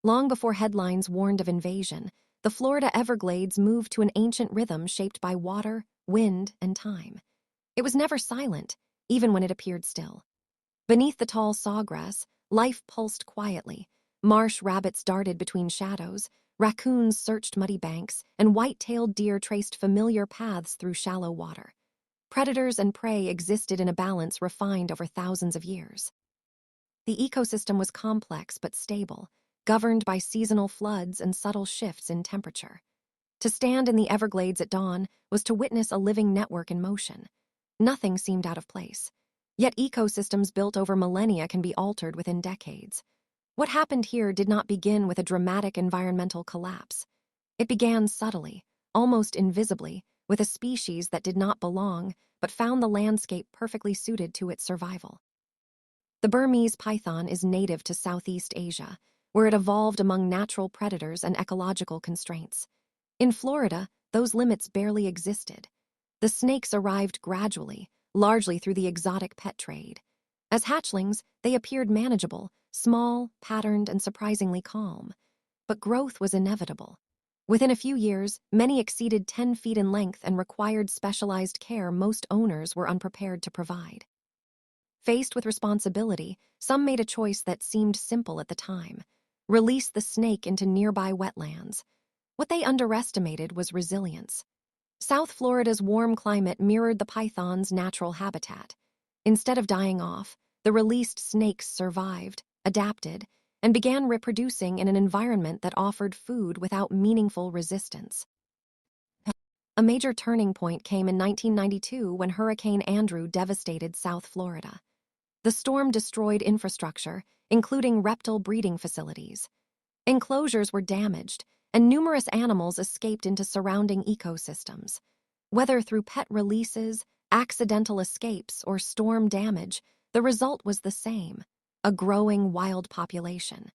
Long before headlines warned of invasion, the Florida Everglades moved to an ancient rhythm shaped by water, wind, and time. It was never silent, even when it appeared still. Beneath the tall sawgrass, life pulsed quietly. Marsh rabbits darted between shadows, raccoons searched muddy banks, and white-tailed deer traced familiar paths through shallow water. Predators and prey existed in a balance refined over thousands of years. The ecosystem was complex but stable, governed by seasonal floods and subtle shifts in temperature. To stand in the Everglades at dawn was to witness a living network in motion. Nothing seemed out of place. Yet ecosystems built over millennia can be altered within decades. What happened here did not begin with a dramatic environmental collapse. It began subtly, almost invisibly, with a species that did not belong but found the landscape perfectly suited to its survival. The Burmese python is native to Southeast Asia, where it evolved among natural predators and ecological constraints. In Florida, those limits barely existed. The snakes arrived gradually, largely through the exotic pet trade. As hatchlings, they appeared manageable, small, patterned, and surprisingly calm. But growth was inevitable. Within a few years, many exceeded 10 feet in length and required specialized care most owners were unprepared to provide. Faced with responsibility, some made a choice that seemed simple at the time: release the snake into nearby wetlands. What they underestimated was resilience. South Florida's warm climate mirrored the python's natural habitat. Instead of dying off, the released snakes survived, adapted, and began reproducing in an environment that offered food without meaningful resistance. A major turning point came in 1992 when Hurricane Andrew devastated South Florida. The storm destroyed infrastructure, including reptile breeding facilities. Enclosures were damaged, and numerous animals escaped into surrounding ecosystems. Whether through pet releases, accidental escapes, or storm damage, the result was the same: a growing wild population.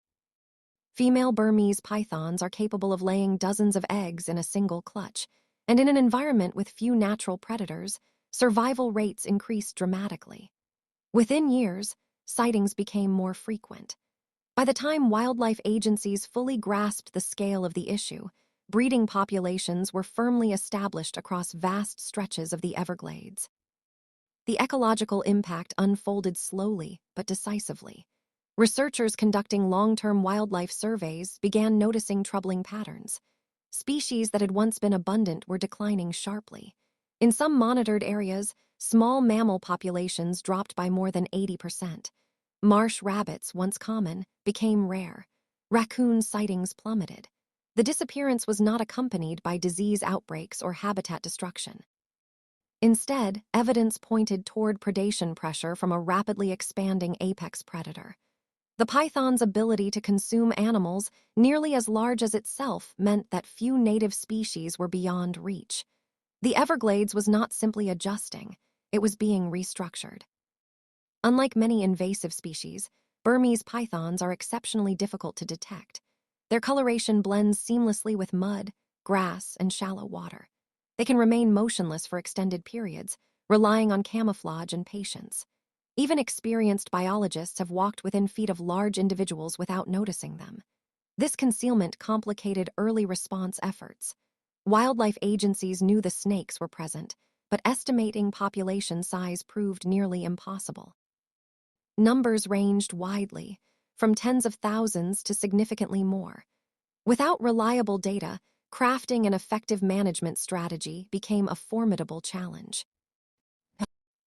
Female Burmese pythons are capable of laying dozens of eggs in a single clutch, and in an environment with few natural predators, survival rates increased dramatically. Within years, sightings became more frequent. By the time wildlife agencies fully grasped the scale of the issue, breeding populations were firmly established across vast stretches of the Everglades. The ecological impact unfolded slowly but decisively. Researchers conducting long-term wildlife surveys began noticing troubling patterns. Species that had once been abundant were declining sharply. In some monitored areas, small mammal populations dropped by more than 80%. Marsh rabbits, once common, became rare. Raccoon sightings plummeted. The disappearance was not accompanied by disease outbreaks or habitat destruction. Instead, evidence pointed toward predation pressure from a rapidly expanding apex predator. The python's ability to consume animals nearly as large as itself meant that few native species were beyond reach. The Everglades was not simply adjusting, it was being restructured. Unlike many invasive species, Burmese pythons are exceptionally difficult to detect. Their coloration blends seamlessly with mud, grass, and shallow water. They can remain motionless for extended periods, relying on camouflage and patience. Even experienced biologists have walked within feet of large individuals without noticing them. This concealment complicated early response efforts. Wildlife agencies knew the snakes were present, but estimating population size proved nearly impossible. Numbers ranged widely, from tens of thousands to significantly more. Without reliable data, crafting an effective management strategy became a formidable challenge.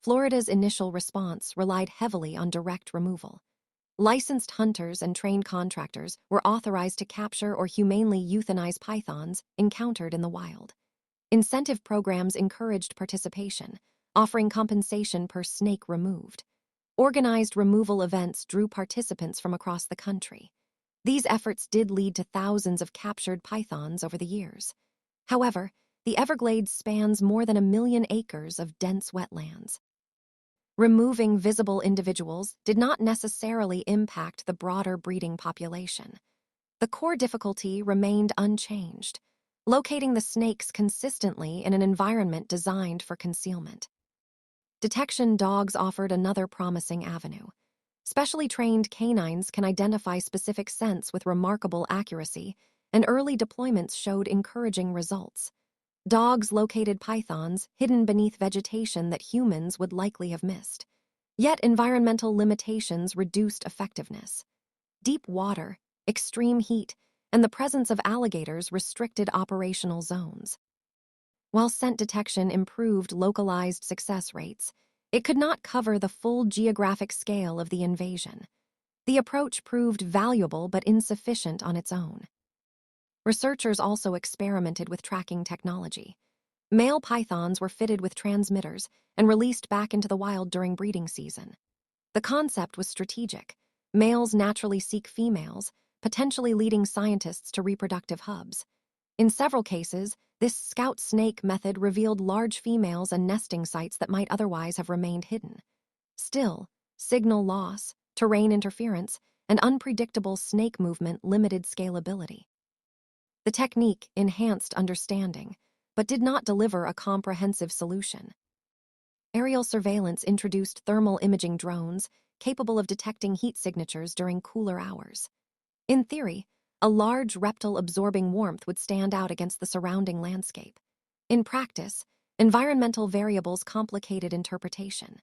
Florida's initial response relied heavily on direct removal. Licensed hunters and trained contractors were authorized to capture or humanely euthanize pythons encountered in the wild. Incentive programs encouraged participation, offering compensation per snake removed. Organized removal events drew participants from across the country. These efforts did lead to thousands of captured pythons over the years. However, the Everglades spans more than 1 million acres of dense wetlands. Removing visible individuals did not necessarily impact the broader breeding population. The core difficulty remained unchanged: locating the snakes consistently in an environment designed for concealment. Detection dogs offered another promising avenue. Specially trained canines can identify specific scents with remarkable accuracy, and early deployments showed encouraging results. Dogs located pythons hidden beneath vegetation that humans would likely have missed. Yet environmental limitations reduced effectiveness. Deep water, extreme heat, and the presence of alligators restricted operational zones. While scent detection improved localized success rates, it could not cover the full geographic scale of the invasion. The approach proved valuable but insufficient on its own. Researchers also experimented with tracking technology. Male pythons were fitted with transmitters and released back into the wild during breeding season. The concept was strategic. Males naturally seek females, potentially leading scientists to reproductive hubs. In several cases, this scout snake method revealed large females and nesting sites that might otherwise have remained hidden. Still, signal loss, terrain interference, and unpredictable snake movement limited scalability. The technique enhanced understanding, but did not deliver a comprehensive solution. Aerial surveillance introduced thermal imaging drones capable of detecting heat signatures during cooler hours. In theory, a large reptile absorbing warmth would stand out against the surrounding landscape. In practice, environmental variables complicated interpretation.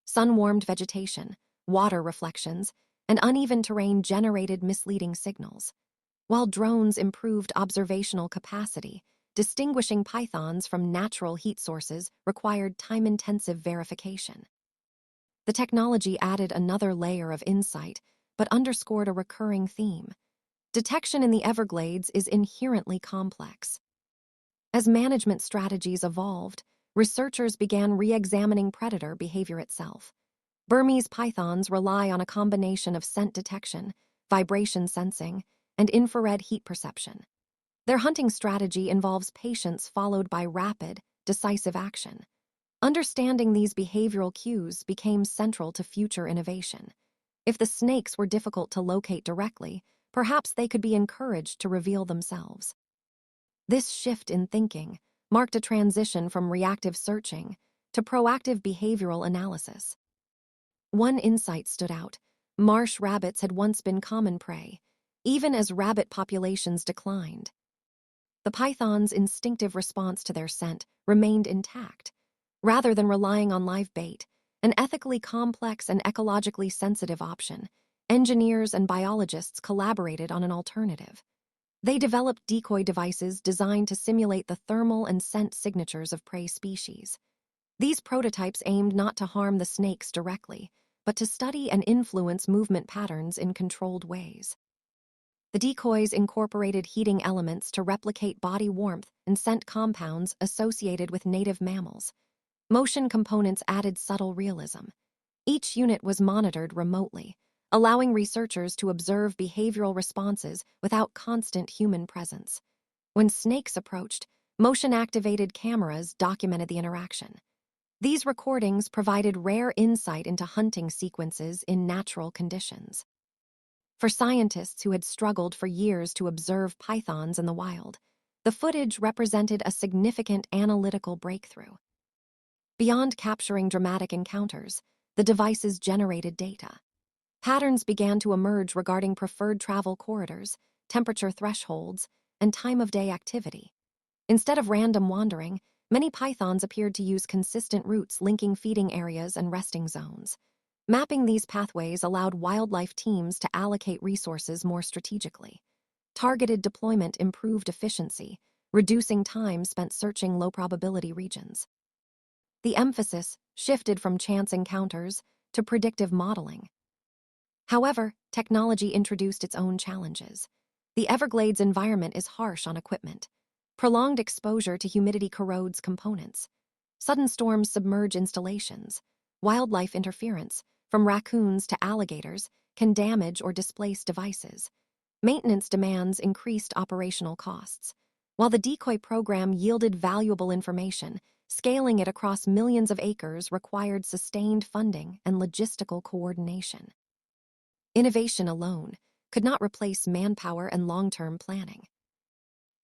Sun-warmed vegetation, water reflections, and uneven terrain generated misleading signals. While drones improved observational capacity, distinguishing pythons from natural heat sources required time-intensive verification. The technology added another layer of insight, but underscored a recurring theme. Detection in the Everglades is inherently complex. As management strategies evolved, researchers began re-examining predator behavior itself. Burmese pythons rely on a combination of scent detection, vibration sensing, and infrared heat perception. Their hunting strategy involves patience followed by rapid, decisive action. Understanding these behavioral cues became central to future innovation. If the snakes were difficult to locate directly, perhaps they could be encouraged to reveal themselves. This shift in thinking marked a transition from reactive searching to proactive behavioral analysis. One insight stood out: marsh rabbits had once been common prey, even as rabbit populations declined. The python's instinctive response to their scent remained intact. Rather than relying on live bait, an ethically complex and ecologically sensitive option, engineers and biologists collaborated on an alternative. They developed decoy devices designed to simulate the thermal and scent signatures of prey species. These prototypes aimed not to harm the snakes directly, but to study and influence movement patterns in controlled ways. The decoys incorporated heating elements to replicate body warmth and scent compounds associated with native mammals. Motion components added subtle realism. Each unit was monitored remotely, allowing researchers to observe behavioral responses without constant human presence. When snakes approached, motion-activated cameras documented the interaction. These recordings provided rare insight into hunting sequences in natural conditions. For scientists who had struggled for years to observe pythons in the wild, the footage represented a significant analytical breakthrough. Beyond capturing dramatic encounters, the devices generated data. Patterns began to emerge regarding preferred travel corridors, temperature thresholds, and time-of-day activity. Instead of random wandering, many pythons appeared to use consistent routes linking feeding areas and resting zones. Mapping these pathways allowed wildlife teams to allocate resources more strategically. Targeted deployment improved efficiency, reducing time spent searching low-probability regions. The emphasis shifted from chance encounters to predictive modeling. However, technology introduced its own challenges. The Everglades environment is harsh on equipment. Prolonged exposure to humidity corrodes components. Sudden storms submerge installations. Wildlife interference, from raccoons to alligators, can damage or displace devices. Maintenance demands increased operational costs. While the decoy program yielded valuable information, scaling it across millions of acres required sustained funding and logistical coordination. Innovation alone could not replace manpower and long-term planning.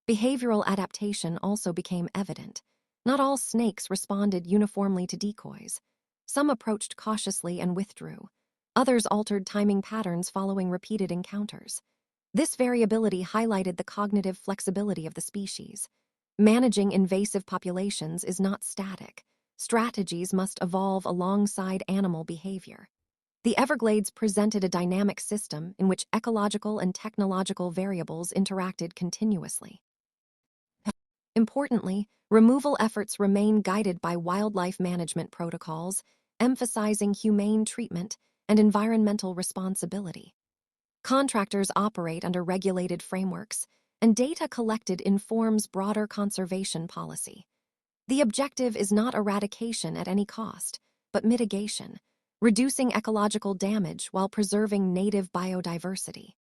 Behavioral adaptation also became evident. Not all snakes responded uniformly to decoys. Some approached cautiously and withdrew. Others altered timing patterns following repeated encounters. This variability highlighted the cognitive flexibility of the species. Managing invasive populations is not static. Strategies must evolve alongside animal behavior. The Everglades presented a dynamic system in which ecological and technological variables interacted continuously. Importantly, removal efforts remain guided by wildlife management protocols, emphasizing humane treatment and environmental responsibility. Contractors operate under regulated frameworks, and data collected informs broader conservation policy. The objective is not eradication at any cost, but mitigation, reducing ecological damage while preserving native biodiversity.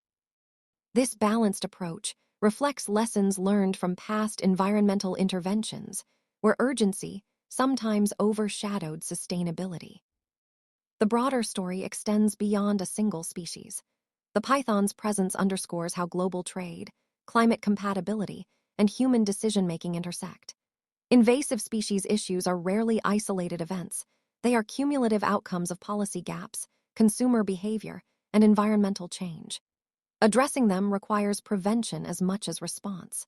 This balanced approach reflects lessons learned from past environmental interventions, where urgency sometimes overshadowed sustainability. The broader story extends beyond a single species. The python's presence underscores how global trade, climate compatibility, and human decision-making intersect. Invasive species issues are rarely isolated events. They are cumulative outcomes of policy gaps, consumer behavior, and environmental change. Addressing them requires prevention as much as response.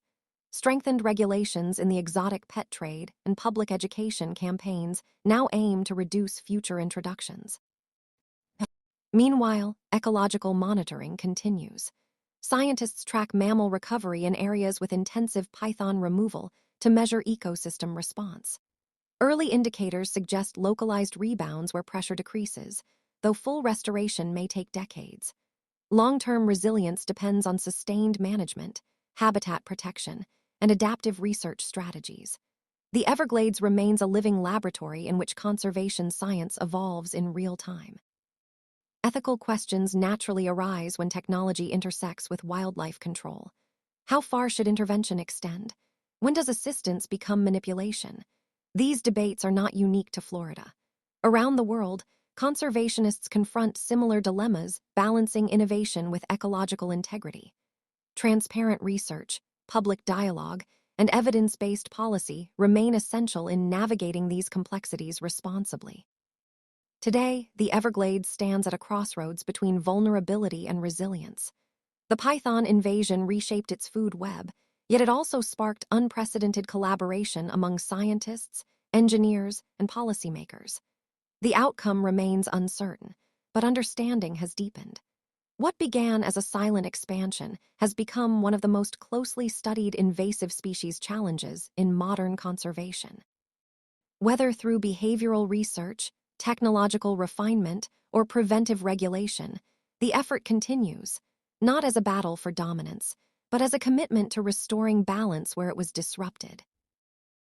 Strengthened regulations in the exotic pet trade and public education campaigns now aim to reduce future introductions. Meanwhile, ecological monitoring continues. Scientists track mammal recovery in areas with intensive python removal to measure ecosystem response. Early indicators suggest localized rebounds where pressure decreases, though full restoration may take decades. Long-term resilience depends on sustained management, habitat protection, and adaptive research strategies. The Everglades remains a living laboratory in which conservation science evolves in real time. Ethical questions naturally arise when technology intersects with wildlife control. How far should intervention extend? When does assistance become manipulation? These debates are not unique to Florida. Around the world, conservationists confront similar dilemmas, balancing innovation with ecological integrity. Transparent research, public dialogue, and evidence-based policy remain essential in navigating these complexities responsibly. Today, the Everglades stands at a crossroads between vulnerability and resilience. The python invasion reshaped its food web, yet it also sparked unprecedented collaboration among scientists, engineers, and policymakers. The outcome remains uncertain, but understanding has deepened. What began as a silent expansion has become one of the most closely studied invasive species challenges in modern conservation. Whether through behavioral research, technological refinement, or preventive regulation, the effort continues, not as a battle for dominance, but as a commitment to restoring balance where it was disrupted.